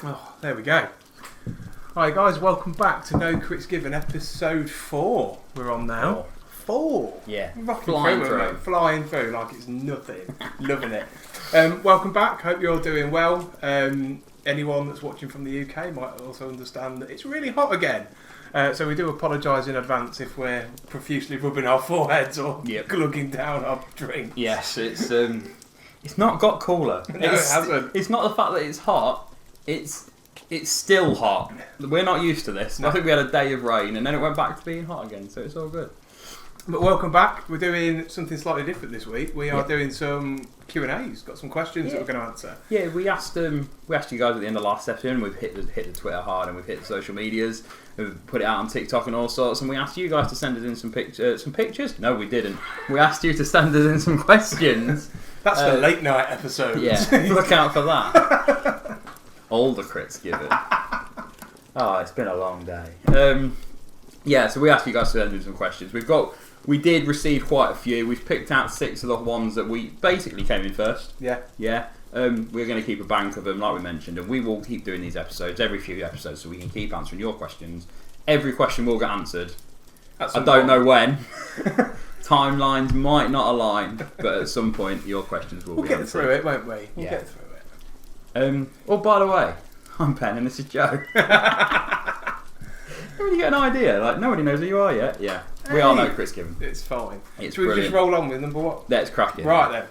Oh, there we go. Alright guys, welcome back to NoCritsGiven episode 4. We're on now. 4? Yeah. Flying through like it's nothing. Loving it. Welcome back, hope you're all doing well. Anyone that's watching from the UK might also understand that it's really hot again. So we do apologise in advance if we're profusely rubbing our foreheads or glugging down our drink. Yes, it's not got cooler. No, it hasn't. It's not the fact that it's hot. It's still hot. We're not used to this. No. I think we had a day of rain and then it went back to being hot again, so it's all good. But welcome back. We're doing something slightly different this week. We are doing some Q&As. Got some questions that we're going to answer. Yeah, we asked you guys at the end of last session. We've hit the Twitter hard and we've hit the social medias. We've put it out on TikTok and all sorts. And we asked you guys to send us in some pictures. No, we didn't. We asked you to send us in some questions. That's the late night episode. Yeah, look out for that. All the crits given. Oh, it's been a long day. So we asked you guys to send in some questions. We did receive quite a few. We've picked out 6 of the ones that we basically came in first. Yeah. We're going to keep a bank of them, like we mentioned, and we will keep doing these episodes every few episodes, so we can keep answering your questions. Every question will get answered. I don't know when. Timelines might not align, but at some point your questions will be answered. We'll get through it, won't we? We'll get through it. Oh, by the way, I'm Ben and this is Joe. You get an idea? Like, nobody knows who you are yet. Yeah. We are NoCritsGiven. It's fine. It's Should we just roll on with number one? Let's crack it. Right then.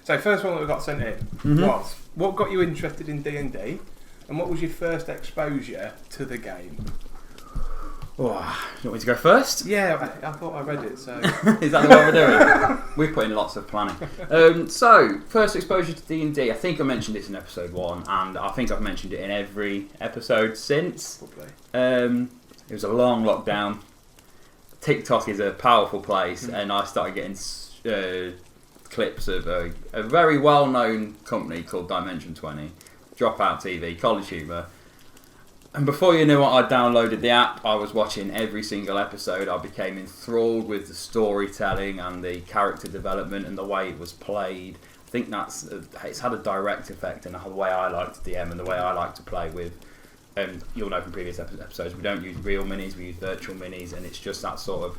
So first one that we got sent in was, what got you interested in D&D and what was your first exposure to the game? Oh, you want me to go first? Yeah, I thought I read it, so... Is that the one we're doing? We've put in lots of planning. So, first exposure to D&D, I think I mentioned this in episode 1 and I think I've mentioned it in every episode since. Probably. It was a long lockdown. TikTok is a powerful place, and I started getting clips of a very well-known company called Dimension 20, Dropout TV, College Humour. And before you knew it, I downloaded the app. I was watching every single episode. I became enthralled with the storytelling and the character development and the way it was played. I think it's had a direct effect in the way I like to DM and the way I like to play with. You'll know from previous episodes, we don't use real minis, we use virtual minis, and it's just that sort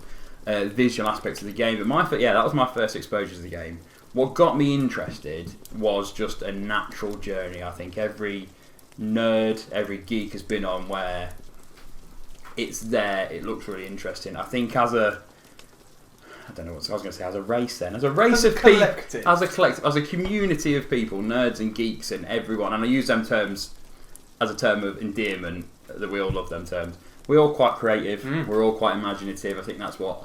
of visual aspect of the game. But that was my first exposure to the game. What got me interested was just a natural journey. I think every nerd, every geek has been on where it's there, it looks really interesting. I think as a race then, as a race of people, as a collective, as a community of people, nerds and geeks and everyone, and I use them terms as a term of endearment, that we all love them terms. We're all quite creative, we're all quite imaginative. I think that's what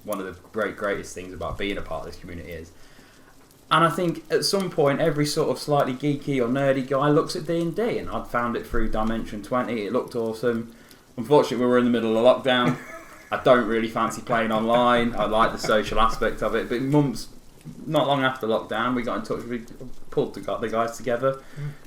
one of the greatest things about being a part of this community is. And I think at some point every sort of slightly geeky or nerdy guy looks at D&D, and I'd found it through Dimension 20, it looked awesome. Unfortunately we were in the middle of lockdown. I don't really fancy playing online, I like the social aspect of it, but not long after lockdown, we got in touch. We pulled the guys together,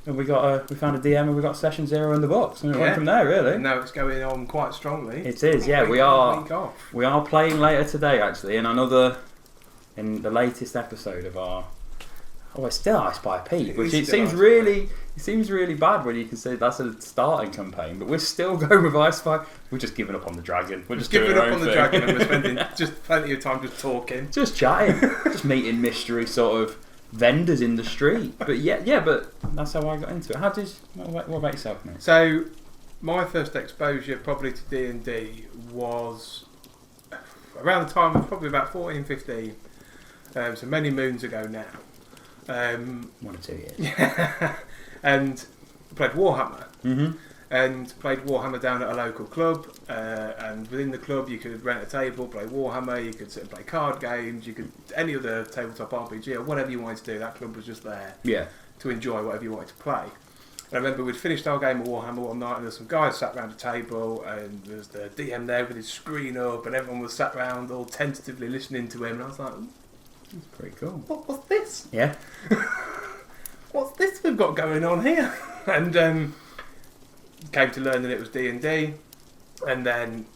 and we found a DM, and we got session 0 in the books, and it went from there. Really, and now it's going on quite strongly. It is, yeah. We are playing later today, actually, in the latest episode of our. Oh, it's still I Spy Pete, which it seems really bad when you can say that's a starting campaign, but we're still going with I Spy. We're just giving up on the dragon. We're just giving up on the dragon, and we're spending just plenty of time just talking, just chatting, just meeting mystery sort of vendors in the street. But but that's how I got into it. What about yourself, mate? So, my first exposure probably to D&D was around the time of probably about 14, 15, so many moons ago now. 1 or 2 years. And played Warhammer. And played Warhammer down at a local club. And within the club, you could rent a table, play Warhammer. You could sit and play card games. You could any other tabletop RPG or whatever you wanted to do. That club was just there to enjoy whatever you wanted to play. And I remember we'd finished our game of Warhammer one night, and there's some guys sat around a table, and there's the DM there with his screen up, and everyone was sat around all tentatively listening to him. And I was like, that's pretty cool. What's this? Yeah. What's this we've got going on here? And came to learn that it was D&D, and then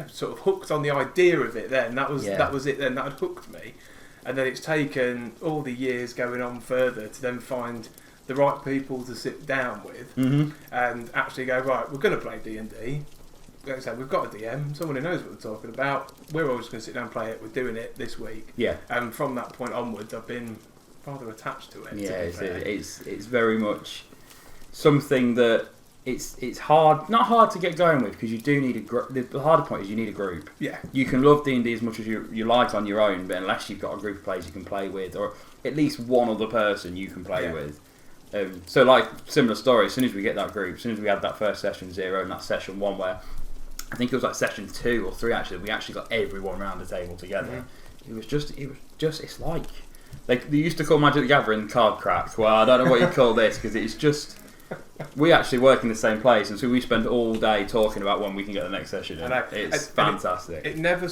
sort of hooked on the idea of it. Then that was it. Then that had hooked me, and then it's taken all the years going on further to then find the right people to sit down with and actually go, right, we're going to play D&D. Like I said, we've got a DM, someone who knows what we're talking about. We're all just going to sit down and play it. We're doing it this week. Yeah. And from that point onwards, I've been rather attached to it. Yeah, it's very much something that it's hard, not hard to get going with, because you do need the harder point is you need a group. Yeah. You can love D&D as much as you like on your own, but unless you've got a group of players you can play with, or at least one other person you can play with. So like, similar story, as soon as we get that group, as soon as we had that first session 0 and that session 1 where, I think it was like session 2 or 3 actually, we actually got everyone around the table together. It was just, it's like, they used to call Magic the Gathering card crack. Well, I don't know what you call this, because it's just, we actually work in the same place, and so we spend all day talking about when we can get the next session in. It's fantastic. It never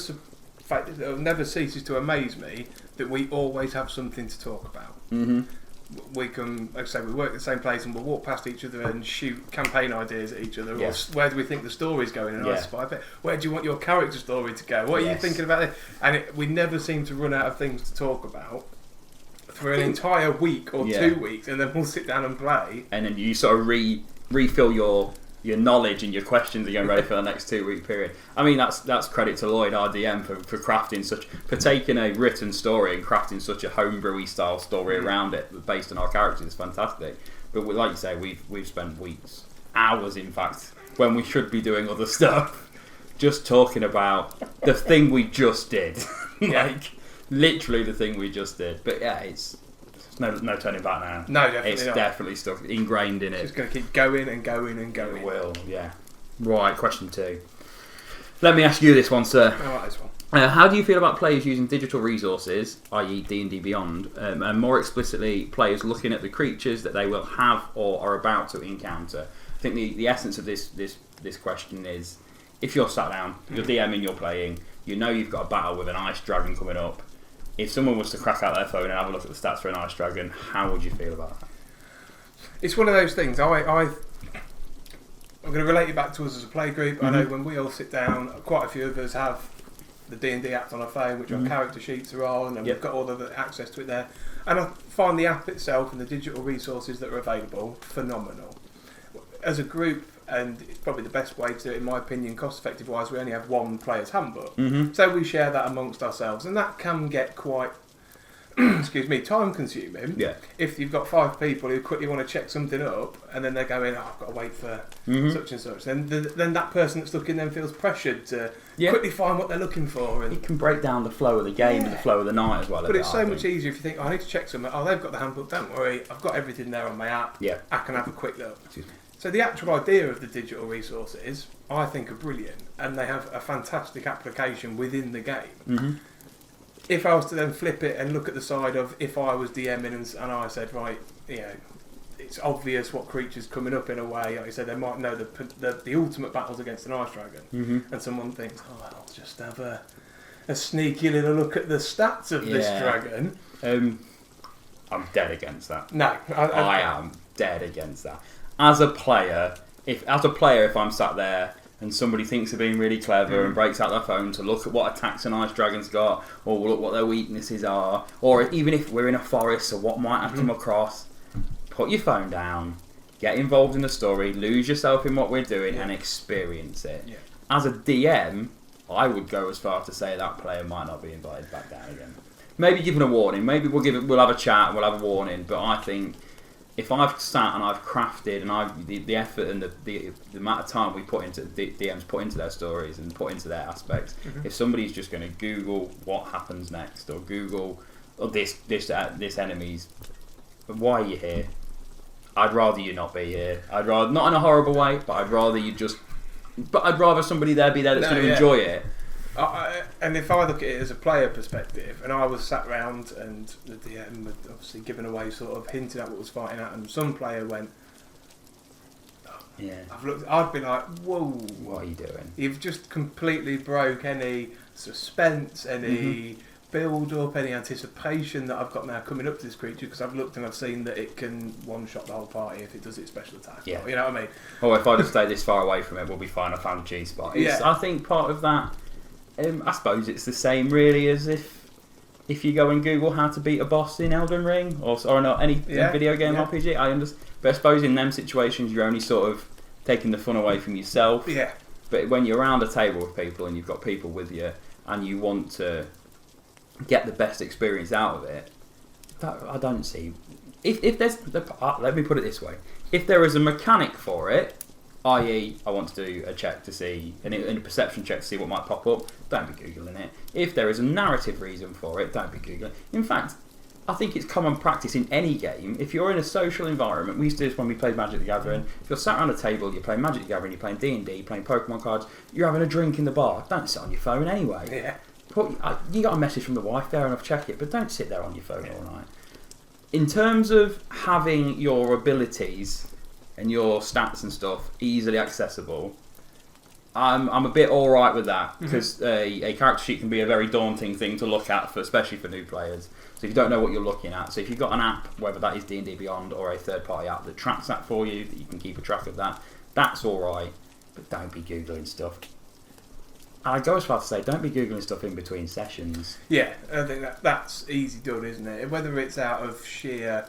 ceases to amaze me that we always have something to talk about. We can, like I say, we work at the same place and we'll walk past each other and shoot campaign ideas at each other. Yes. Or where do we think the story's going? And I spy a bit. Where do you want your character story to go? What are you thinking about it? And we never seem to run out of things to talk about for an entire week or 2 weeks, and then we'll sit down and play. And then you sort of refill your knowledge and your questions are getting ready for the next 2 week period. I mean, that's credit to Lloyd, our DM, for crafting for taking a written story and crafting such a homebrewy style story around it based on our characters. It's fantastic. But like you say, we've spent weeks, hours in fact, when we should be doing other stuff, just talking about the thing we just did. Like literally the thing we just did. But yeah, it's no turning back now. No, definitely it's not. Definitely stuck, ingrained in it. It's going to keep going and going and going. It will, yeah. Right, question 2. Let me ask you this one, sir. I like this one. How do you feel about players using digital resources, i.e. D&D Beyond, and more explicitly, players looking at the creatures that they will have or are about to encounter? I think the essence of this question is, if you're sat down, you're DMing, you're playing, you know you've got a battle with an ice dragon coming up. If someone was to crack out their phone and have a look at the stats for an ice dragon, how would you feel about that? It's one of those things. I'm going to relate it back to us as a play group. I know when we all sit down, quite a few of us have the D&D app on our phone, which our character sheets are on, and we've got all of the access to it there. And I find the app itself and the digital resources that are available phenomenal. As a group, and it's probably the best way to do it in my opinion, cost effective wise, we only have one player's handbook. So we share that amongst ourselves, and that can get quite time consuming if you've got 5 people who quickly want to check something up and then they're going, I've got to wait for such and such, then that person that's looking then feels pressured to quickly find what they're looking for, and it can break down the flow of the game and the flow of the night as well. But it's so much easier if you think, I need to check something, they've got the handbook, don't worry, I've got everything there on my app, I can have a quick look. So the actual idea of the digital resources, I think, are brilliant, and they have a fantastic application within the game. If I was to then flip it and look at the side of, if I was DMing and I said, right, it's obvious what creature's coming up in a way, like I said, they might know the ultimate battles against an ice dragon, and someone thinks, I'll just have a sneaky little look at the stats of this dragon. I'm dead against that. No, I am dead against that. As a player, if I'm sat there and somebody thinks they're being really clever and breaks out their phone to look at what attacks an ice dragon's got, or look what their weaknesses are, or even if we're in a forest, or what might have come across, put your phone down, get involved in the story, lose yourself in what we're doing, and experience it. As a DM, I would go as far to say that player might not be invited back down again. Maybe given a warning. Maybe we'll have a chat and we'll have a warning. But I think, if I've sat and I've crafted and the effort and the amount of time we put into DMs put into their stories and put into their aspects, if somebody's just going to Google what happens next or Google this enemy's, why are you here? I'd rather you not be here. I'd rather, not in a horrible way, but I'd rather somebody there be there that's going to enjoy it. And if I look at it as a player perspective, and I was sat round and the DM had obviously given away, sort of hinted at what was fighting at, and some player went, I'd be like, whoa, what are you doing? You've just completely broke any suspense, any build up, any anticipation that I've got now coming up to this creature, because I've looked and I've seen that it can one-shot the whole party if it does its special attack. You know what I mean? Or if I just stay this far away from it, we'll be fine. I found a G-spot. I think part of that, I suppose it's the same really as if if you go and Google how to beat a boss in Elden Ring or not any video game RPG, I understand. But I suppose in them situations, you're only sort of taking the fun away from yourself. Yeah. But when you're around a table with people and you've got people with you and you want to get the best experience out of it, I don't see. If there's let me put it this way: if there is a mechanic for it, i.e., I want to do a check to see a perception check to see what might pop up, don't be googling it. If there is a narrative reason for it, don't be googling. In fact, I think it's common practice in any game. If you're in a social environment, we used to do this when we played Magic the Gathering. If you're sat around a table, you're playing Magic the Gathering, you're playing D&D, you're playing Pokemon cards, you're having a drink in the bar. Don't sit on your phone anyway. Yeah. You got a message from the wife, fair enough, check it, but don't sit there on your phone all night. In terms of having your abilities and your stats and stuff easily accessible, I'm a bit alright with that, because a character sheet can be a very daunting thing to look at, especially for new players. So if you don't know what you're looking at, so if you've got an app, whether that is D&D Beyond or a third-party app that tracks that for you, that you can keep a track of that, that's alright, but don't be Googling stuff. I'd go as far to say, don't be Googling stuff in between sessions. Yeah, I think that's easy done, isn't it? Whether it's out of sheer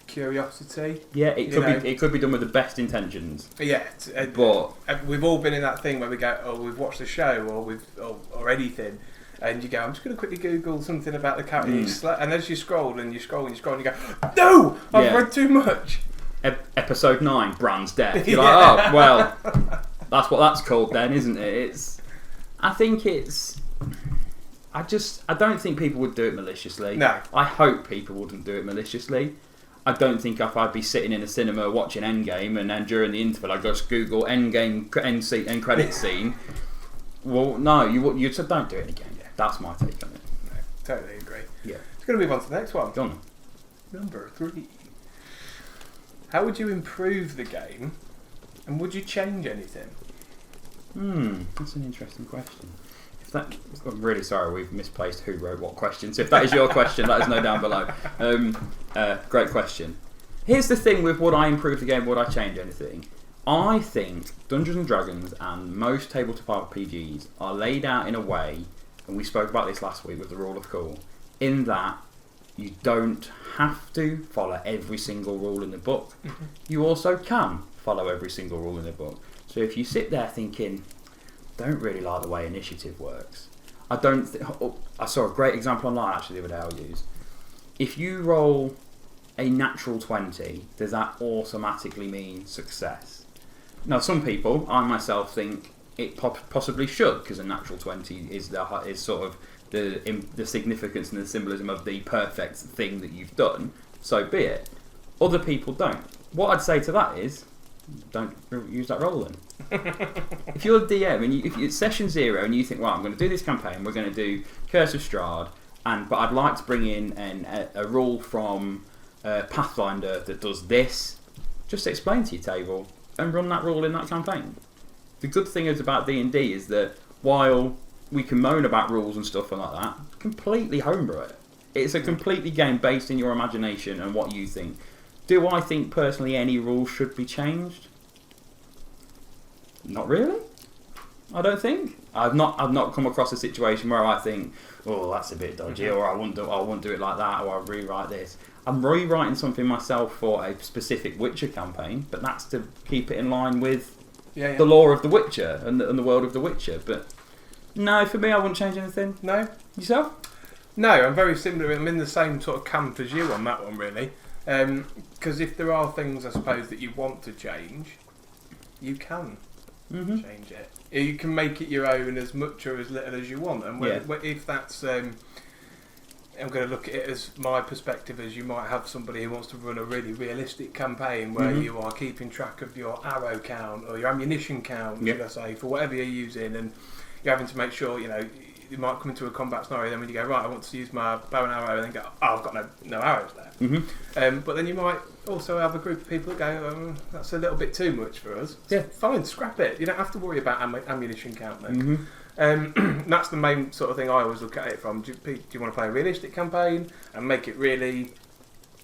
curiosity. Yeah, it could be done with the best intentions. Yeah, but we've all been in that thing where we go, oh, we've watched a show or anything, and you go, I'm just going to quickly Google something about the character, and as you scroll and you scroll and you scroll, and you go, no, I've read too much. Episode 9, Bran's death. You're like, oh, well, that's what that's called then, isn't it? I don't think people would do it maliciously. No. I hope people wouldn't do it maliciously. I don't think if I'd be sitting in a cinema watching Endgame and then during the interval I'd just Google Endgame end credit scene. Well, no, you said don't do it again. Yeah. That's my take on it. No, totally agree. Yeah. It's going to move on to the next one. Go on. Number 3. How would you improve the game, and would you change anything? That's an interesting question. I'm really sorry we've misplaced who wrote what question. So if that is your question, let us know down below. Great question. Here's the thing with would I improve the game, would I change anything? I think Dungeons & Dragons and most tabletop RPGs are laid out in a way, and we spoke about this last week with the rule of cool, in that you don't have to follow every single rule in the book. You also can follow every single rule in the book. So if you sit there thinking, don't really like the way initiative works. I saw a great example online actually the other day I'll use. If you roll a natural 20, does that automatically mean success? Now some people, I myself think it possibly should, because a natural 20 is sort of the significance and the symbolism of the perfect thing that you've done, so be it. Other people don't. What I'd say to that is, don't use that roll then. If you're a DM and if it's session 0 and you think, well, I'm going to do this campaign, we're going to do Curse of Strahd, but I'd like to bring in a rule from Pathfinder that does this, just explain to your table and run that rule in that campaign. The good thing is about D&D is that while we can moan about rules and stuff and like that, completely homebrew it. It's a completely game based in your imagination and what you think. Do I think personally any rules should be changed? Not really. I don't think. I've not come across a situation where I think, oh, that's a bit dodgy, or I wouldn't do it like that, or I'll rewrite this. I'm rewriting something myself for a specific Witcher campaign, but that's to keep it in line with the lore of The Witcher and the world of The Witcher. But no, for me, I wouldn't change anything. No. Yourself? No, I'm very similar. I'm in the same sort of camp as you on that one, really. Because if there are things, I suppose, that you want to change, you can change it. You can make it your own as much or as little as you want. And if that's, I'm going to look at it as my perspective, as you might have somebody who wants to run a really realistic campaign where you are keeping track of your arrow count or your ammunition count, should I say, for whatever you're using, and you're having to make sure, you might come into a combat scenario, then when you go, right, I want to use my bow and arrow, and then go, oh, I've got no arrows there. But then you might also have a group of people that go, that's a little bit too much for us. Yeah. Fine, scrap it. You don't have to worry about ammunition count then. That's the main sort of thing I always look at it from. Do you want to play a realistic campaign and make it really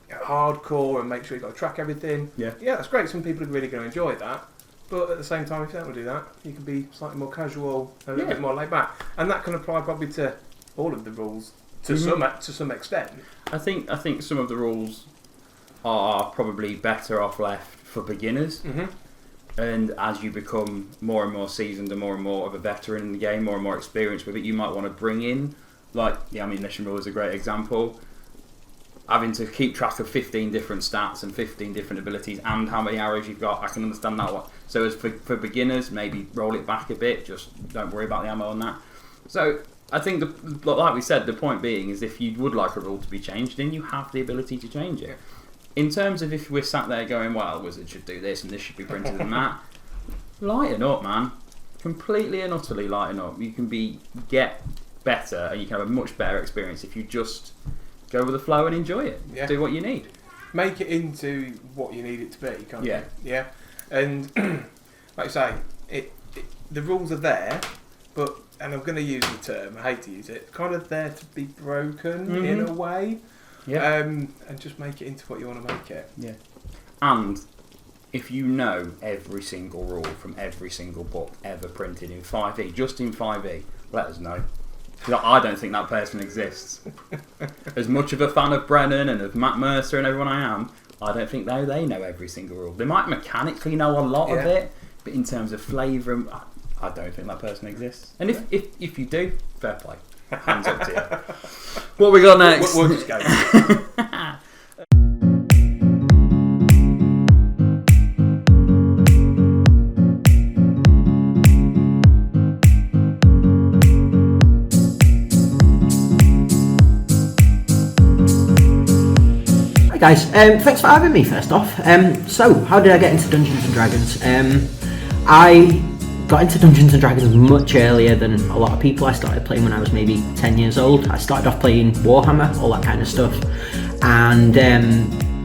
hardcore and make sure you've got to track everything? Yeah, that's great. Some people are really going to enjoy that. But at the same time, if you don't want to do that, you can be slightly more casual, a little bit more laid back. And that can apply probably to all of the rules to some extent. I think some of the rules are probably better off left for beginners. Mm-hmm. And as you become more and more seasoned and more of a veteran in the game, more and more experienced with it, you might want to bring in, like the ammunition rule is a great example, having to keep track of 15 different stats and 15 different abilities and how many arrows you've got. I can understand that one. So as for beginners, maybe roll it back a bit, just don't worry about the ammo on that. So I think, like we said, the point being is if you would like a rule to be changed, then you have the ability to change it. In terms of if we're sat there going, well, Wizards should do this and this should be printed and that, lighten up, man. Completely and utterly lighten up. You can get better and you can have a much better experience if you just go with the flow and enjoy it. Yeah. Do what you need. Make it into what you need it to be, can't you? Yeah. And like I say, the rules are there, but, and I'm going to use the term, I hate to use it, kind of there to be broken in a way. Yeah. And just make it into what you want to make it. Yeah. And if you know every single rule from every single book ever printed in 5e, just in 5e, let us know. I don't think that person exists. As much of a fan of Brennan and of Matt Mercer and everyone I am, I don't think they know every single rule. They might mechanically know a lot of it, but in terms of flavour, I don't think that person exists. And if you do, fair play. Hands up to you. What we got next? We'll just go. Hi guys, thanks for having me first off. So, how did I get into Dungeons & Dragons? I got into Dungeons & Dragons much earlier than a lot of people. I started playing when I was maybe 10 years old. I started off playing Warhammer, all that kind of stuff. And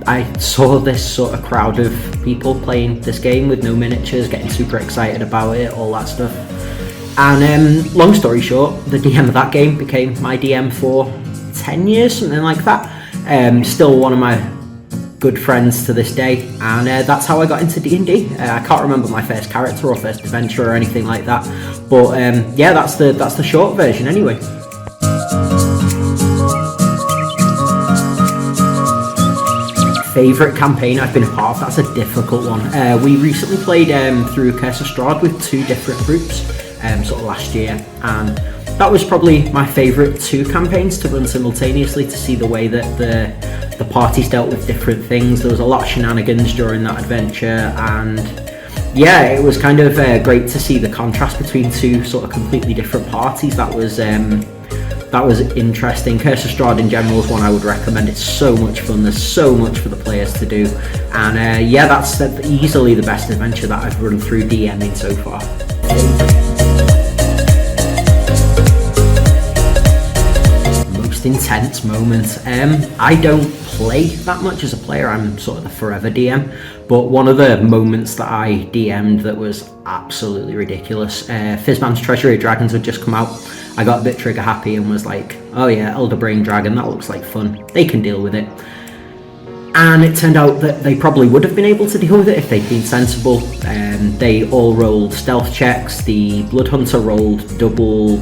I saw this sort of crowd of people playing this game with no miniatures, getting super excited about it, all that stuff. And long story short, the DM of that game became my DM for 10 years, something like that. Still one of my good friends to this day, and that's how I got into D&D. I can't remember my first character or first adventure or anything like that, but yeah, that's the short version anyway. Favourite campaign I've been a part of? That's a difficult one. We recently played through Curse of Strahd with 2 different groups sort of last year, and that was probably my favourite 2 campaigns to run simultaneously, to see the way that the parties dealt with different things. There was a lot of shenanigans during that adventure, and yeah, it was kind of great to see the contrast between 2 sort of completely different parties. That was interesting. Curse of Strahd in general is one I would recommend. It's so much fun. There's so much for the players to do, and yeah, that's easily the best adventure that I've run through DMing so far. Intense moment. I don't play that much as a player. I'm sort of the forever DM, but one of the moments that I DM'd that was absolutely ridiculous, Fizzman's Treasury of Dragons had just come out. I got a bit trigger happy and was like, oh yeah, Elder Brain Dragon, that looks like fun, they can deal with it. And it turned out that they probably would have been able to deal with it if they'd been sensible. They all rolled stealth checks. The Blood Hunter rolled double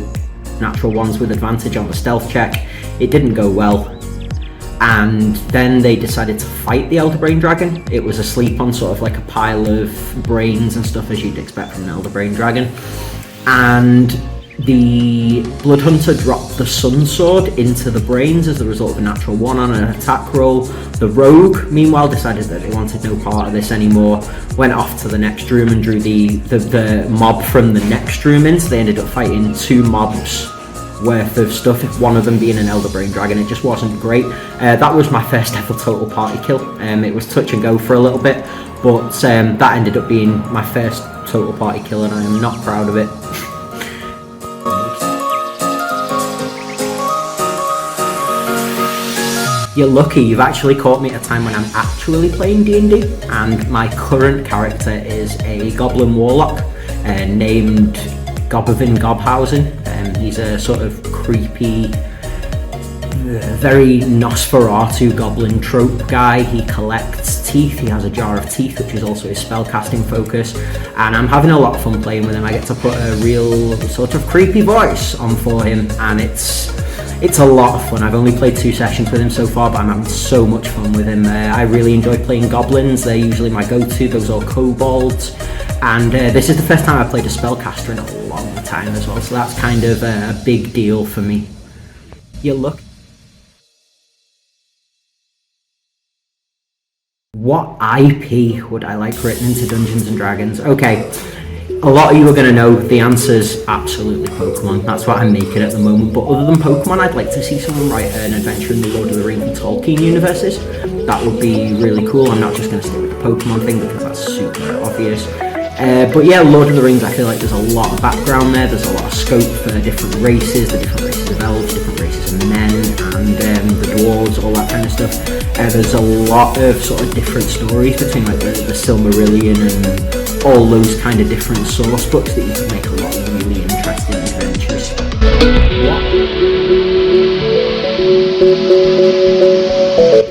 natural ones with advantage on the stealth check. It didn't go well, and then they decided to fight the Elder Brain Dragon. It was asleep on sort of like a pile of brains and stuff, as you'd expect from an Elder Brain Dragon, and the Blood Hunter dropped the Sun Sword into the brains as a result of a natural 1 on an attack roll. The Rogue, meanwhile, decided that they wanted no part of this anymore, went off to the next room and drew the mob from the next room in, so they ended up fighting 2 mobs worth of stuff, if one of them being an Elder Brain Dragon. It just wasn't great. That was my first ever total party kill. It was touch and go for a little bit, but that ended up being my first total party kill, and I am not proud of it. You're lucky, you've actually caught me at a time when I'm actually playing D&D, and my current character is a Goblin Warlock named Gobovin Gobhausen. He's a sort of creepy, very Nosferatu goblin trope guy. He collects teeth, he has a jar of teeth, which is also his spellcasting focus, and I'm having a lot of fun playing with him. I get to put a real sort of creepy voice on for him, and it's it's a lot of fun. I've only played 2 sessions with him so far, but I'm having so much fun with him. I really enjoy playing goblins. They're usually my go-to. Those are kobolds. And this is the first time I've played a spellcaster in a long time as well, so that's kind of a big deal for me. You look. What IP would I like written into Dungeons and Dragons? Okay, a lot of you are going to know the answer's absolutely Pokemon. That's what I'm making at the moment. But other than Pokemon, I'd like to see someone write an adventure in the Lord of the Rings and Tolkien universes. That would be really cool. I'm not just going to stick with the Pokemon thing because that's super obvious. But yeah, Lord of the Rings, I feel like there's a lot of background there. There's a lot of scope for different races, the different races of elves, different races of men, and the dwarves, all that kind of stuff. There's a lot of sort of different stories between like the Silmarillion and all those kind of different source books that you can make a lot of really interesting adventures.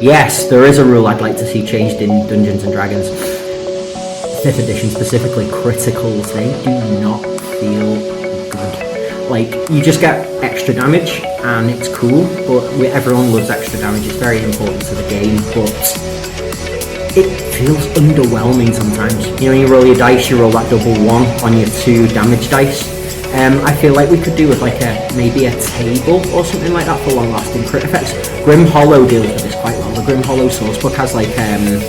Yes, there is a rule I'd like to see changed in Dungeons and Dragons. 5th edition specifically, criticals, they do not feel good. Like, you just get extra damage and it's cool, but everyone loves extra damage, it's very important to the game, but it feels underwhelming sometimes. You know, you roll your dice, you roll that double 1 on your 2 damage dice. I feel like we could do with like maybe a table or something like that for long lasting crit effects. Grim Hollow deals with this quite well. The Grim Hollow sourcebook has like a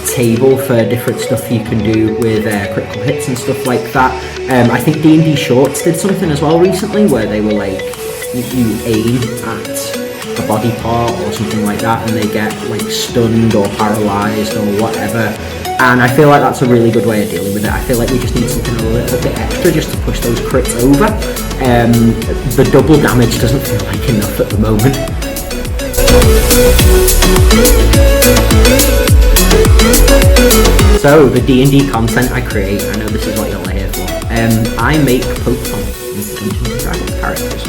table for different stuff you can do with critical hits and stuff like that. I think D&D Shorts did something as well recently where they were like, you aim at a body part or something like that and they get like stunned or paralysed or whatever. And I feel like that's a really good way of dealing with it. I feel like we just need something a little bit extra just to push those crits over. The double damage doesn't feel like enough at the moment. So, the D&D content I create, I know this is what you're all here for. I make Pokemon into Dungeons and Dragons characters.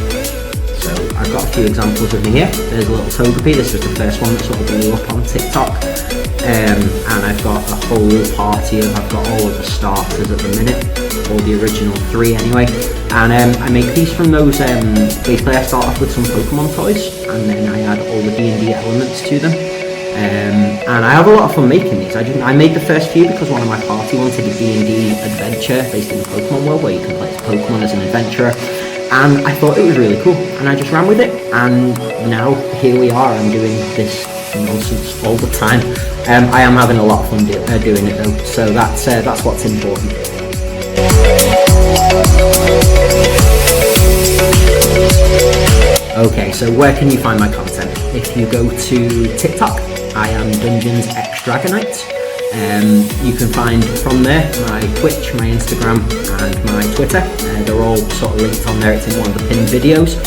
So, I've got a few examples of me here. There's a little Togepi, this was the first one that sort of blew up on TikTok. And I've got a whole party I've got all of the starters at the minute, all the original 3 anyway. And I make these from those, basically I start off with some Pokemon toys, and then I add all the D&D elements to them. And I have a lot of fun making these. I made the first few because one of my party wanted a D&D adventure based in the Pokemon world where you can play as Pokemon as an adventurer. And I thought it was really cool, and I just ran with it. And now here we are. I'm doing this nonsense all the time. I am having a lot of fun doing it though, so that's what's important. Okay, so where can you find my content? If you go to TikTok, I am DungeonsXDragonite. You can find from there my Twitch, my Instagram, and my Twitter. They're all sort of linked on there. It's in one of the pinned videos.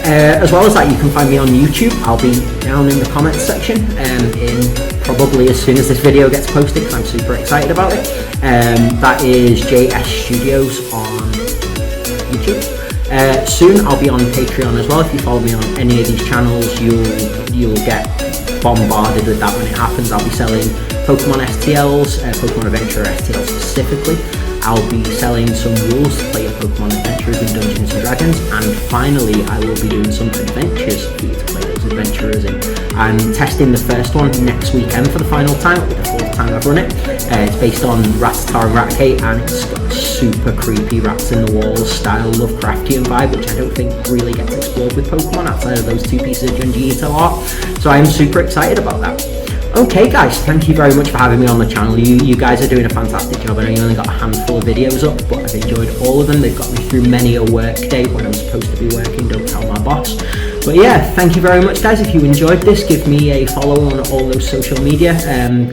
As well as that, you can find me on YouTube. I'll be down in the comments section in probably as soon as this video gets posted because I'm super excited about it. That is JS Studios on YouTube. Soon I'll be on Patreon as well. If you follow me on any of these channels, you'll get bombarded with that when it happens. I'll be selling Pokemon STLs, Pokemon Adventure STLs specifically. I'll be selling some rules to play your Pokemon adventurers in Dungeons and Dragons, and finally I will be doing some adventures for you to play those adventurers in. I'm testing the first one next weekend for the final time. It'll be the 4th time I've run it. It's based on Rattata and Raticate, and it's got a super creepy rats in the walls style Lovecraftian vibe, which I don't think really gets explored with Pokemon outside of those 2 pieces of Junji Ito art. So I'm super excited about that. Okay guys, thank you very much for having me on the channel. You guys are doing a fantastic job. I know you only got a handful of videos up, but I've enjoyed all of them. They've got me through many a work day when I'm supposed to be working, don't tell my boss. But yeah, thank you very much guys. If you enjoyed this, give me a follow on all those social media.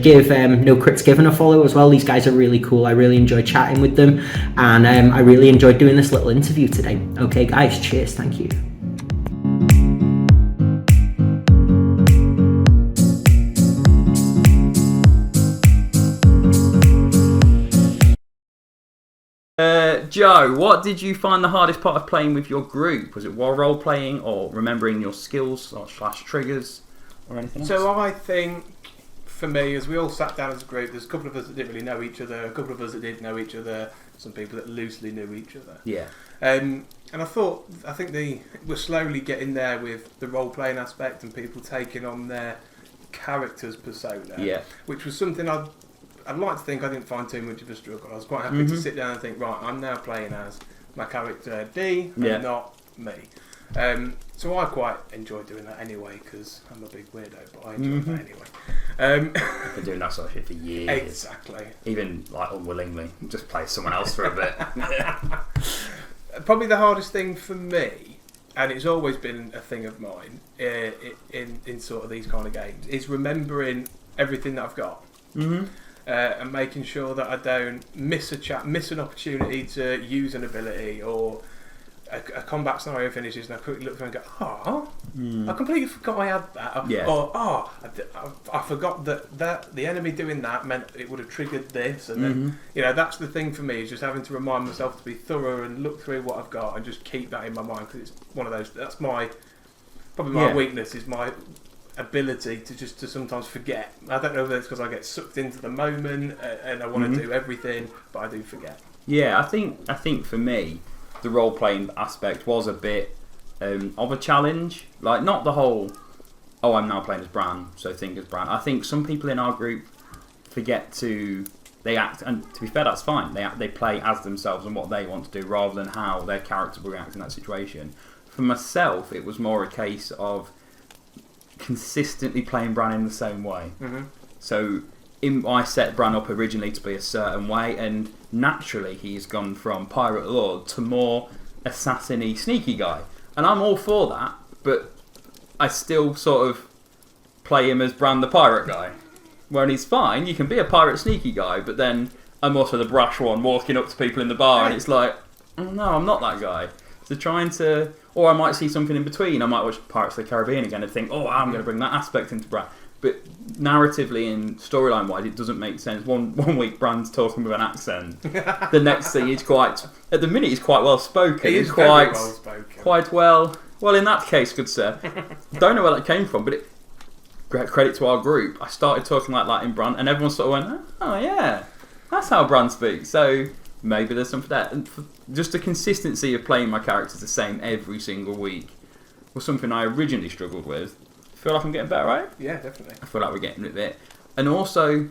Give NoCritsGiven a follow as well. These guys are really cool. I really enjoyed chatting with them, and I really enjoyed doing this little interview today. Okay guys, cheers, thank you. Joe, what did you find the hardest part of playing with your group? Was it while role playing or remembering your skills or /triggers or anything else? So I think for me, as we all sat down as a group, there's a couple of us that didn't really know each other, a couple of us that did know each other, some people that loosely knew each other. Yeah. And I think we're slowly getting there with the role-playing aspect and people taking on their character's persona. Yeah. Which was something I'd like to think I didn't find too much of a struggle. I was quite happy to sit down and think, right, I'm now playing as my character D and not me. So I quite enjoy doing that anyway because I'm a big weirdo, but I enjoy that anyway. I've been doing that sort of shit for years. Exactly. Even like unwillingly, just play someone else for a bit. Probably the hardest thing for me, and it's always been a thing of mine in sort of these kind of games, is remembering everything that I've got. And making sure that I don't miss an opportunity to use an ability, or a combat scenario finishes and I quickly look through and go, I completely forgot I had that. Or, I forgot that the enemy doing that meant it would have triggered this. And then, that's the thing for me, is just having to remind myself to be thorough and look through what I've got and just keep that in my mind, because it's one of those, that's probably my weakness, is my ability to sometimes forget. I don't know if it's because I get sucked into the moment and I want to do everything, but I do forget. Yeah, I think for me, the role playing aspect was a bit of a challenge. Like, not the whole, I'm now playing as Bran, so think as Bran. I think some people in our group forget they act, and to be fair, that's fine. They play as themselves and what they want to do, rather than how their character will react in that situation. For myself, it was more a case of consistently playing Bran in the same way. So I set Bran up originally to be a certain way, and naturally he's gone from pirate lord to more assassin-y, sneaky guy, and I'm all for that, but I still sort of play him as Bran the pirate guy, when he's fine. You can be a pirate sneaky guy, but then I'm also the brash one walking up to people in the bar, and it's like, no, I'm not that guy. So or I might see something in between. I might watch Pirates of the Caribbean again and think, I'm going to bring that aspect into Bran. But narratively and storyline wise, it doesn't make sense. One week Bran's talking with an accent. The next thing he's at the minute he's quite well spoken. He is very well spoken. Quite well. Well, in that case, good sir. Don't know where that came from, but great credit to our group. I started talking like that in Bran, and everyone sort of went, oh yeah, that's how Bran speaks. So maybe there's something there. And just the consistency of playing my characters the same every single week was something I originally struggled with. I feel like I'm getting better, right? Yeah, definitely. I feel like we're getting a bit. And also,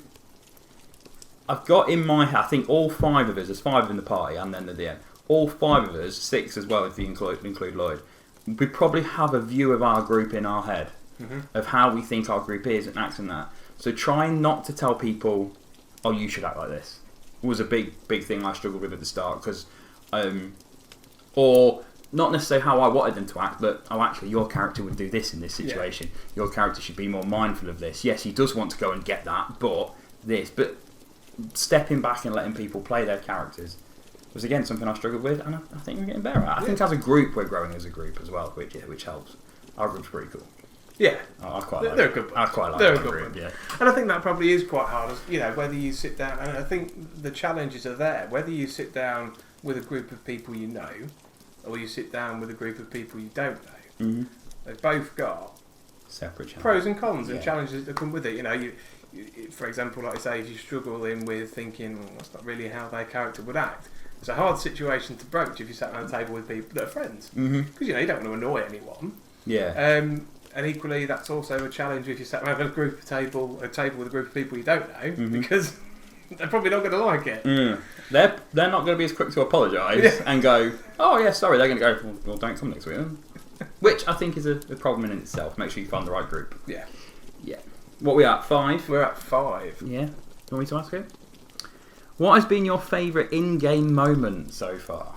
I've got in my head, I think all 5 of us, there's 5 in the party and then at the end, all 5 of us, 6 as well if you include Lloyd, we probably have a view of our group in our head, of how we think our group is and acts and that. So trying not to tell people, you should act like this, was a big thing I struggled with at the start, because, or not necessarily how I wanted them to act, but actually your character would do this in this situation. Yeah. Your character should be more mindful of this. Yes, he does want to go and get that, but stepping back and letting people play their characters was again something I struggled with, and I think we're getting better at. I think as a group we're growing as a group as well, which helps. Our group's pretty cool. Yeah, I quite like. They're a good. I quite like. They're a our good group, one. yeah. And I think that probably is quite hard. Whether you sit down, and I think the challenges are there. Whether you sit down with a group of people you know, or you sit down with a group of people you don't know, they've both got separate challenges. Pros and cons and challenges that come with it. You, for example, like I say, if you're struggling with thinking, that's not really how their character would act, it's a hard situation to broach if you sat around a table with people that are friends, because you don't want to annoy anyone. Yeah. And equally, that's also a challenge if you sat around a table with a group of people you don't know, because they're probably not going to like it. They're not going to be as quick to apologise and go, oh yeah, sorry. They're going to go, well, don't come next week. Which I think is a problem in itself. Make sure you find the right group. Yeah. What are we at? 5? We're at 5. Yeah. You want me to ask you? What has been your favourite in-game moment so far?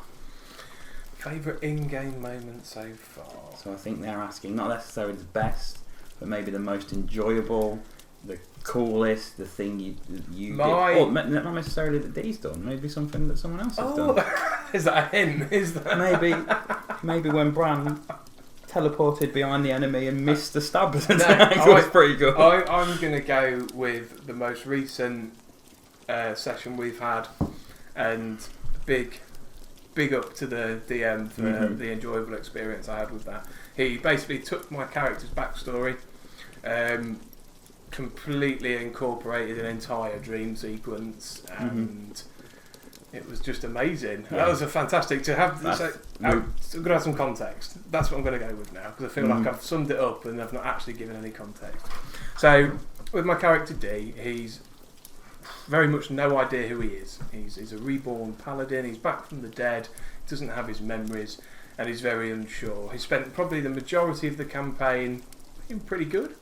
Favourite in-game moment so far? So I think they're asking not necessarily the best, but maybe the most enjoyable, the coolest, the thing you did. Or not necessarily that Dee's done. Maybe something that someone else has done. Is that a hint? Is that maybe when Bran teleported behind the enemy and missed the stab attack. It was pretty good. I'm going to go with the most recent session we've had, and big up to the DM for the enjoyable experience I had with that. He basically took my character's backstory, completely incorporated an entire dream sequence, and it was just amazing. That was a fantastic to have. I'm going to have some context. That's what I'm going to go with now, because I feel like I've summed it up and I've not actually given any context. So, with my character D, he's very much no idea who he is. He's a reborn paladin. He's back from the dead. He doesn't have his memories, and he's very unsure. He spent probably the majority of the campaign being pretty good,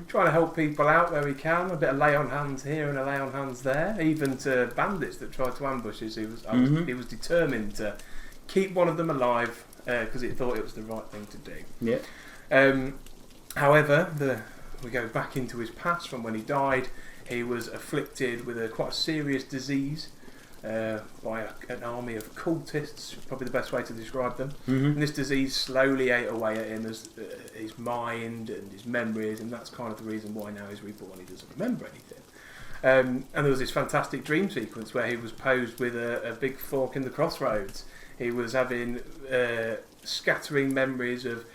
trying to help people out where he can. A bit of lay on hands here and a lay on hands there, even to bandits that tried to ambush us. He was determined to keep one of them alive because he thought it was the right thing to do. Yeah. However, we go back into his past from when he died. He was afflicted with quite a serious disease by an army of cultists, probably the best way to describe them. And this disease slowly ate away at him, as his mind and his memories, and that's kind of the reason why now he's reborn. He doesn't remember anything. And there was this fantastic dream sequence where he was posed with a big fork in the crossroads. He was having scattering memories of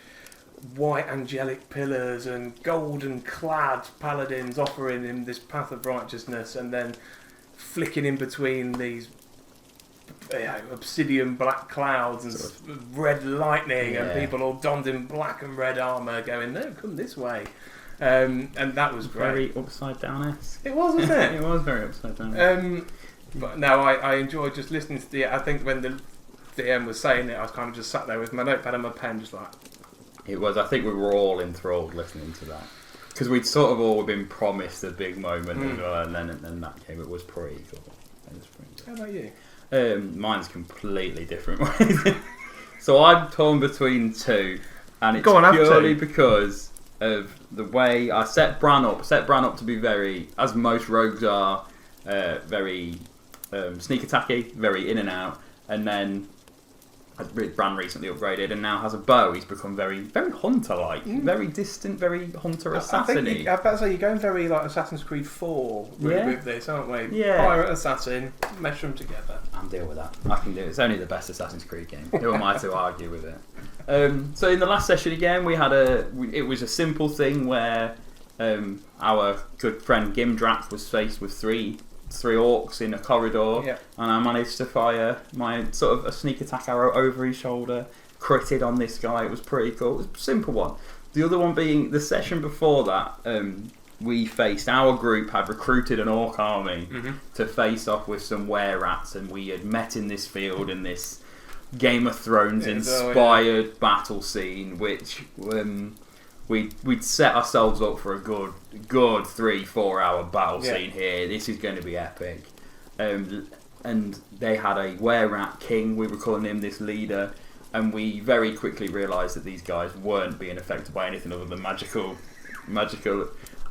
white angelic pillars and golden clad paladins offering him this path of righteousness, and then flicking in between these obsidian black clouds and red lightning, and people all donned in black and red armour going, no, come this way. And that was great. Very upside down-esque. It was, wasn't it? It was very upside down. But no, I enjoyed just listening to I think when the DM was saying it, I was kind of just sat there with my notepad and my pen, just like... It was. I think we were all enthralled listening to that, because we'd sort of all been promised a big moment, and then that came. It was pretty cool. How about you? Mine's completely different. So I'm torn between two, and it's purely because of the way I set Bran up. Set Bran up to be very, as most rogues are, very sneak attacky, very in and out, and then. Bran recently upgraded and now has a bow. He's become very, very hunter-like, very distant, very hunter-assassin-y. I bet you're going very like Assassin's Creed 4 with this, aren't we? Yeah. Pirate assassin, mesh them together. I'll deal with that. I can do it. It's only the best Assassin's Creed game. Who am I to argue with it? So in the last session again, we had it was a simple thing where our good friend Gimdrak was faced with three orcs in a corridor, and I managed to fire my sort of a sneak attack arrow over his shoulder, critted on this guy. It was pretty cool. It was a simple one. The other one being the session before that, our group had recruited an orc army to face off with some were-rats, and we had met in this field in this Game of Thrones inspired battle scene, which we'd set ourselves up for a good 3-4 hour battle scene here. This is going to be epic. And they had a were-rat king. We were calling him this leader, and we very quickly realised that these guys weren't being affected by anything other than magical.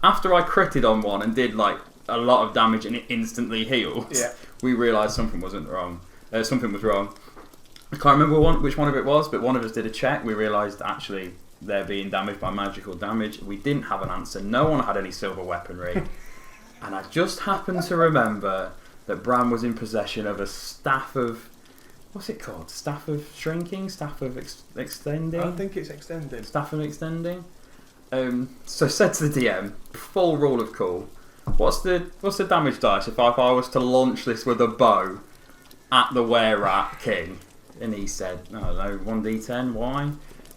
After I critted on one and did like a lot of damage and it instantly healed, we realised something was wrong. I can't remember which one of it was, but one of us did a check. We realised actually they're being damaged by magical damage. We didn't have an answer. No one had any silver weaponry. And I just happened to remember that Bran was in possession of a staff of... What's it called? Staff of shrinking? Staff of extending? I think it's extending. Staff of extending? So said to the DM, full rule of cool, what's the damage dice if I was to launch this with a bow at the were-rat king? And he said, I don't know, 1d10, why?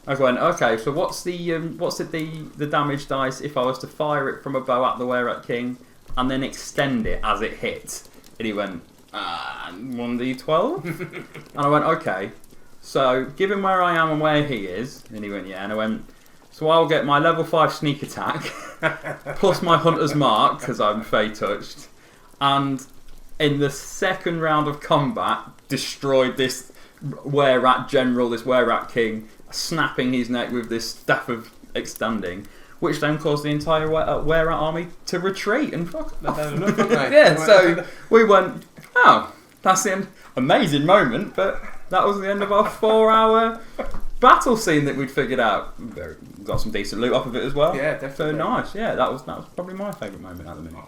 I went, okay, so what's the damage dice if I was to fire it from a bow at the were-rat king and then extend it as it hit? And he went, 1d12? And I went, okay, so given where I am and where he is, and he went, yeah, and I went, so I'll get my level 5 sneak attack plus my hunter's mark because I'm fey touched, and in the second round of combat destroyed this were-rat general, this were-rat king, snapping his neck with this staff of extending, which then caused the entire were-rat army to retreat and fuck off. So we went, oh, that's an amazing moment, but that was the end of our 4-hour battle scene that we'd figured out. Got some decent loot off of it as well. Yeah, definitely. So nice. Yeah, that was probably my favourite moment at the minute.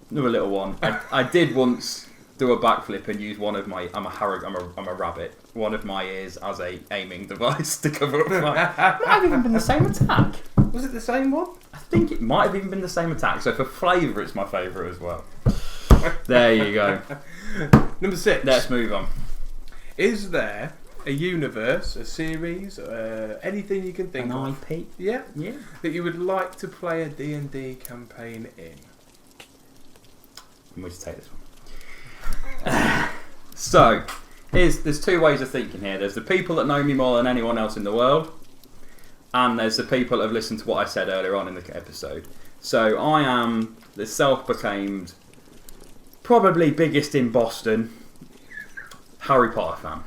Another little one. I did once do a backflip and use one of my... I'm a rabbit. One of my ears as a aiming device to cover up my... It might have even been the same attack. Was it the same one? I think it might have even been the same attack. So for flavour, it's my favourite as well. There you go. Number 6. Let's move on. Is there a universe, a series, anything you can think of? An IP? Yeah. Yeah. That you would like to play a D&D campaign in? I'm going to take this one. So, there's 2 ways of thinking here. There's the people that know me more than anyone else in the world, and there's the people that have listened to what I said earlier on in the episode. So I am the self-proclaimed, probably biggest in Boston, Harry Potter fan.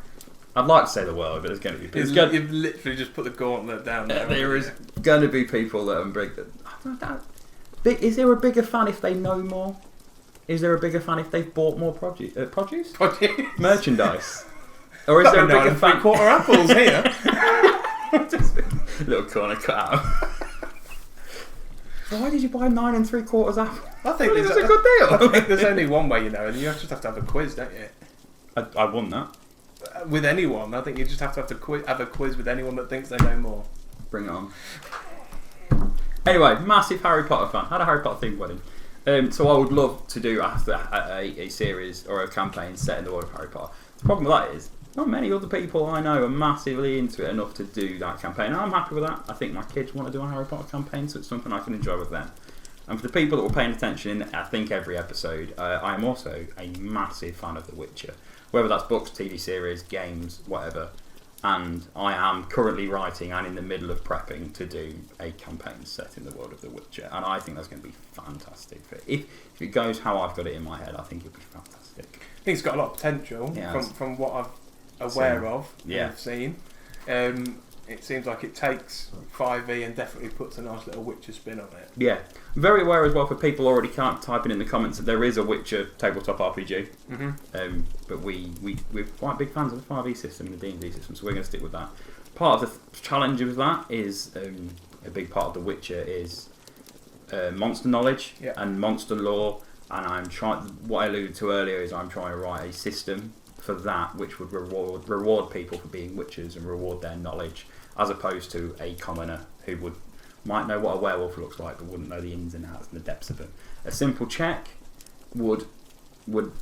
I'd like to say the world, but there's going to be people. You've literally just put the gauntlet down there. There is going to be people that are big. Is there a bigger fan if they know more? Is there a bigger fan if they've bought more produce? Merchandise? Or is there a bigger fan? 3/4 apples here. Little corner cut out. Why did you buy 9 3/4 apple? I think it's a good deal. I think there's only one way, and you just have to have a quiz, don't you? I won that. With anyone, I think you just have to have a quiz with anyone that thinks they know more. Bring it on. Anyway, massive Harry Potter fan. Had a Harry Potter themed wedding. So I would love to do a series or a campaign set in the world of Harry Potter. The problem with that is not many other people I know are massively into it enough to do that campaign. And I'm happy with that. I think my kids want to do a Harry Potter campaign, so it's something I can enjoy with them. And for the people that were paying attention in, I think, every episode, I am also a massive fan of The Witcher. Whether that's books, TV series, games, whatever. And I am currently writing and in the middle of prepping to do a campaign set in the world of The Witcher. And I think that's going to be fantastic. If it goes how I've got it in my head, I think it'll be fantastic. I think it's got a lot of potential from what I'm aware of and seen. It seems like it takes 5e and definitely puts a nice little Witcher spin on it. Yeah. Very aware as well for people already typing in the comments that there is a Witcher tabletop RPG. Mm-hmm. But we're quite big fans of the 5e system and the D&D system, so we're going to stick with that. Part of the challenge with that is a big part of the Witcher is monster knowledge and monster lore, and what I alluded to earlier is I'm trying to write a system for that which would reward people for being witches and reward their knowledge, as opposed to a commoner who might know what a werewolf looks like but wouldn't know the ins and outs and the depths of it. A simple check would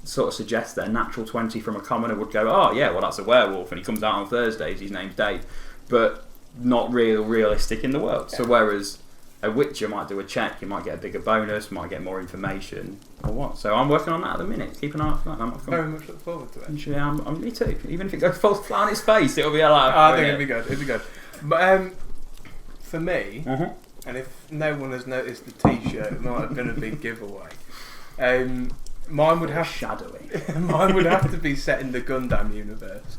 sort of suggest that a natural 20 from a commoner would go, oh yeah, well that's a werewolf and he comes out on Thursdays, his name's Dave, but not realistic in the world. So whereas a witcher might do a check, you might get a bigger bonus, might get more information, or what. So I'm working on that at the minute. Keep an eye out for that. Very much look forward to it. Yeah, me too. Even if it goes full flat on its face, it'll be alive. I think it'll be good. It'll be good. But for me, and if no one has noticed the T-shirt, it might have been a big giveaway. Mine would have Mine would have to be set in the Gundam universe.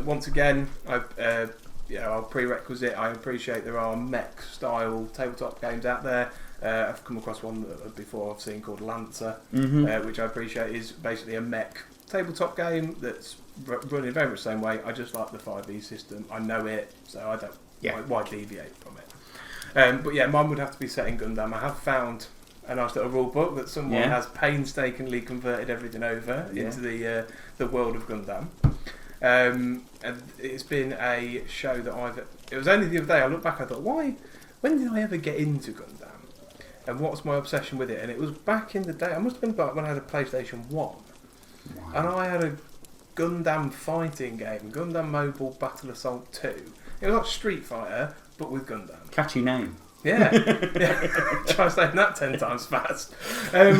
Once again, our prerequisite, I appreciate there are mech style tabletop games out there. I've come across one before I've seen called Lancer, which I appreciate is basically a mech tabletop game that's run in very much the same way. I just like the 5e system. I know it, so I don't why deviate from it. But yeah, mine would have to be set in Gundam. I have found a nice little rule book that someone has painstakingly converted everything over into the world of Gundam. And it's been a show that it was only the other day I looked back, I thought, when did I ever get into Gundam? And what's my obsession with it? And it was back in the day, I must have been back when I had a PlayStation 1. Wow. And I had a Gundam fighting game, Gundam Mobile Battle Assault 2. It was like Street Fighter, but with Gundam. Catchy name. Yeah. Try saying that 10 times fast. And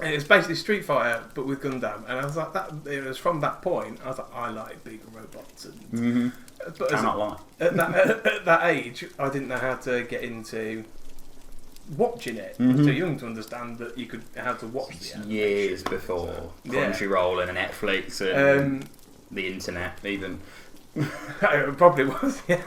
it was basically Street Fighter, but with Gundam. And I was like, it was from that point, I was like, I like big robots. And, but cannot lie. At that age, I didn't know how to get into watching it. I was too young to understand that you could how to watch the animation. Years before Crunchyroll and Netflix and the internet, even. It probably was, yeah.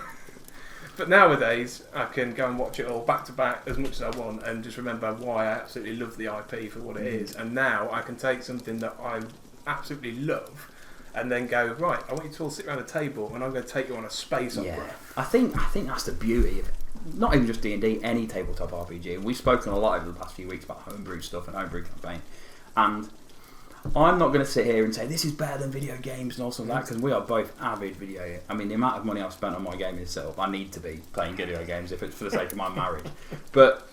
But nowadays, I can go and watch it all back to back as much as I want and just remember why I absolutely love the IP for what it is. And now I can take something that I absolutely love and then go, right, I want you to all sit around a table and I'm going to take you on a space opera. I think that's the beauty of it. Not even just D&D, any tabletop RPG. We've spoken a lot over the past few weeks about homebrew stuff and homebrew campaign. And I'm not going to sit here and say this is better than video games and all of that, because we are both avid video. I mean, the amount of money I've spent on my gaming itself, I need to be playing video games if it's for the sake of my marriage. But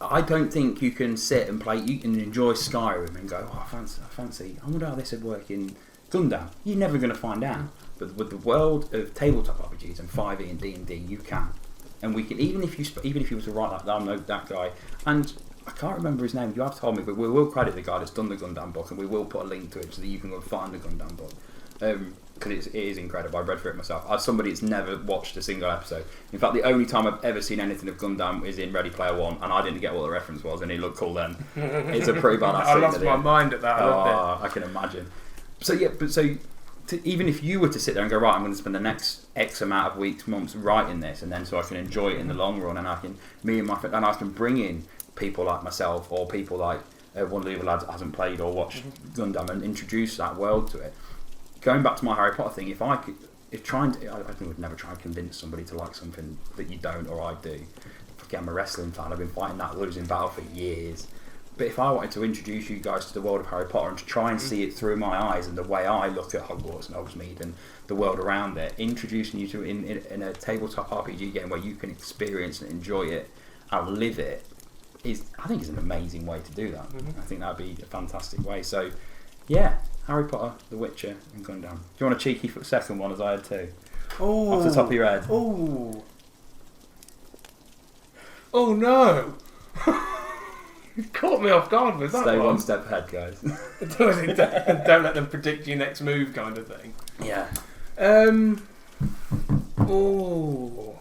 I don't think you can sit and play. You can enjoy Skyrim and go, oh, I fancy. I wonder how this would work in Gundam. You're never going to find out. But with the world of tabletop RPGs and 5e and D&D, you can. And we can, even if you were to write like that guy, and I can't remember his name. You have told me, but we will credit the guy that's done the Gundam book, and we will put a link to it so that you can go and find the Gundam book, because it is incredible. I've read through it myself. As somebody that's never watched a single episode. In fact, the only time I've ever seen anything of Gundam is in Ready Player One, and I didn't get what the reference was, and it looked cool then. It's a pretty bad. I lost my mind at that. I loved it. I can imagine. So yeah, but even if you were to sit there and go, right, I'm going to spend the next X amount of weeks, months writing this, and then so I can enjoy it in the long run, and I can bring in people like myself or people like one of the other lads that hasn't played or watched Gundam and introduce that world to it. Going back to my Harry Potter thing, I think we'd never try and convince somebody to like something that you don't or I do. I'm a wrestling fan. I've been fighting that losing battle for years. But if I wanted to introduce you guys to the world of Harry Potter and to try and see it through my eyes and the way I look at Hogwarts and Hogsmeade and the world around it, introducing you to in a tabletop RPG game where you can experience and enjoy it and live it, I think is an amazing way to do that. I think that'd be a fantastic way. So, yeah, Harry Potter, The Witcher, and Gundam. Do you want a cheeky second one, as I had two? Oh, off the top of your head. Oh no! You caught me off guard with that. Stay one step ahead, guys. Don't let them predict your next move, kind of thing. Yeah. Oh.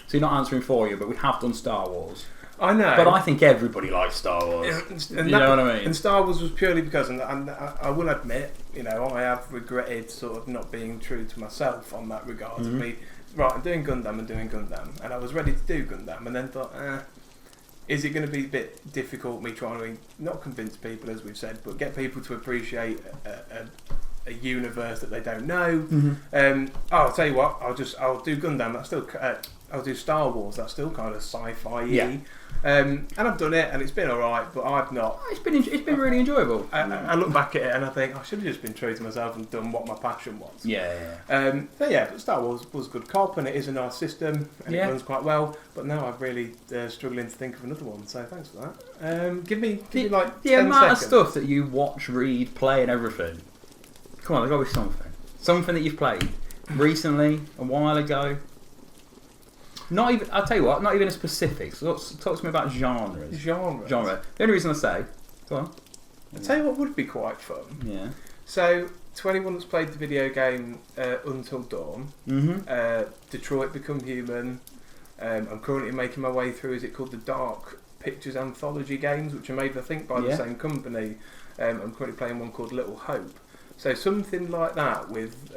So you're not answering for you, but we have done Star Wars. I know. But I think everybody likes Star Wars. You know what I mean? And Star Wars was purely because, and I will admit, I have regretted sort of not being true to myself on that regard. I'm doing Gundam, and I was ready to do Gundam, and then thought, is it going to be a bit difficult, me trying to not convince people, as we've said, but get people to appreciate a universe that they don't know. I'll tell you what, I'll do Gundam. That's still I'll do Star Wars. That's still kind of sci-fi-y. Yeah. And I've done it, and it's been alright, but I've not. It's been really enjoyable. I look back at it and I think I should have just been true to myself and done what my passion was. Yeah. But Star Wars was good cop, and it is a nice system, and it runs quite well. But now I'm really struggling to think of another one. So thanks for that. Give me like the 10 amount seconds. of stuff that you watch, read, play, and everything. Come on, there's got to be something that you've played recently, a while ago. Not even. I'll tell you what. Not even a specific. So talk to me about genres. Genre. The only reason I say, go on. I'll tell you what would be quite fun. Yeah. So, to anyone that's played the video game Until Dawn, Detroit Become Human. I'm currently making my way through. Is it called the Dark Pictures Anthology games, which are made, I think, by the same company. I'm currently playing one called Little Hope. So something like that with.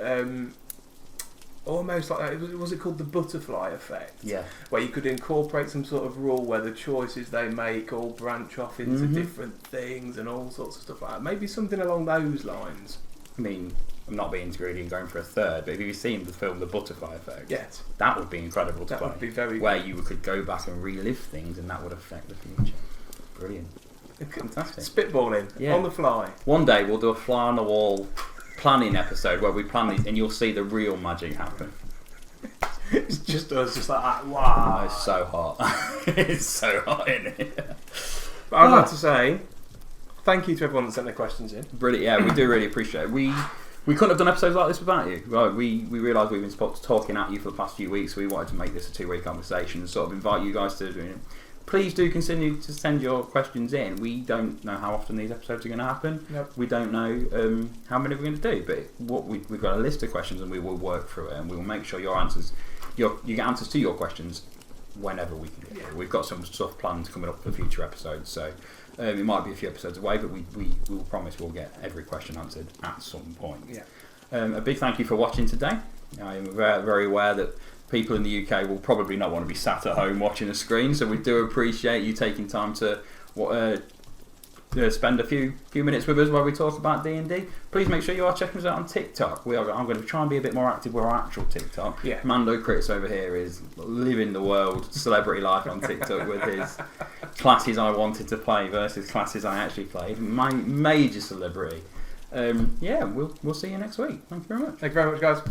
Almost like that. Was it called the butterfly effect? Yeah. Where you could incorporate some sort of rule where the choices they make all branch off into different things and all sorts of stuff like that. Maybe something along those lines. I mean, I'm not being greedy and going for a third, but if you've seen the film The Butterfly Effect, yes, that would be incredible to play. That would be very where good. you could go back and relive things, and that would affect the future. Brilliant. Fantastic. Spitballing on the fly. One day we'll do a fly on the wall planning episode where we plan these, and you'll see the real magic happen. It's just us, just like that. Wow. Oh, it's so hot. It's so hot in here. But I'd like to say thank you to everyone that sent their questions in. Brilliant. Yeah, we do really appreciate it. We couldn't have done episodes like this without you. Well, we realised we've been talking at you for the past few weeks, so we wanted to make this a two-way conversation and sort of invite you guys to please do continue to send your questions in. We don't know how often these episodes are going to happen. Nope. We don't know how many we're going to do, but we've got a list of questions and we will work through it, and we will make sure you get answers to your questions whenever we can get through. We've got some stuff planned coming up for future episodes, so it might be a few episodes away, but we will promise we'll get every question answered at some point. Yeah. A big thank you for watching today. I am very, very aware that people in the UK will probably not want to be sat at home watching a screen, so we do appreciate you taking time to spend a few minutes with us while we talk about D&D, please make sure you are checking us out on TikTok. I'm going to try and be a bit more active with our actual TikTok. Yeah. Mando Crits over here is living the world, celebrity life on TikTok with his classes I wanted to play versus classes I actually played. My major celebrity. We'll see you next week. Thank you very much. Thank you very much, guys.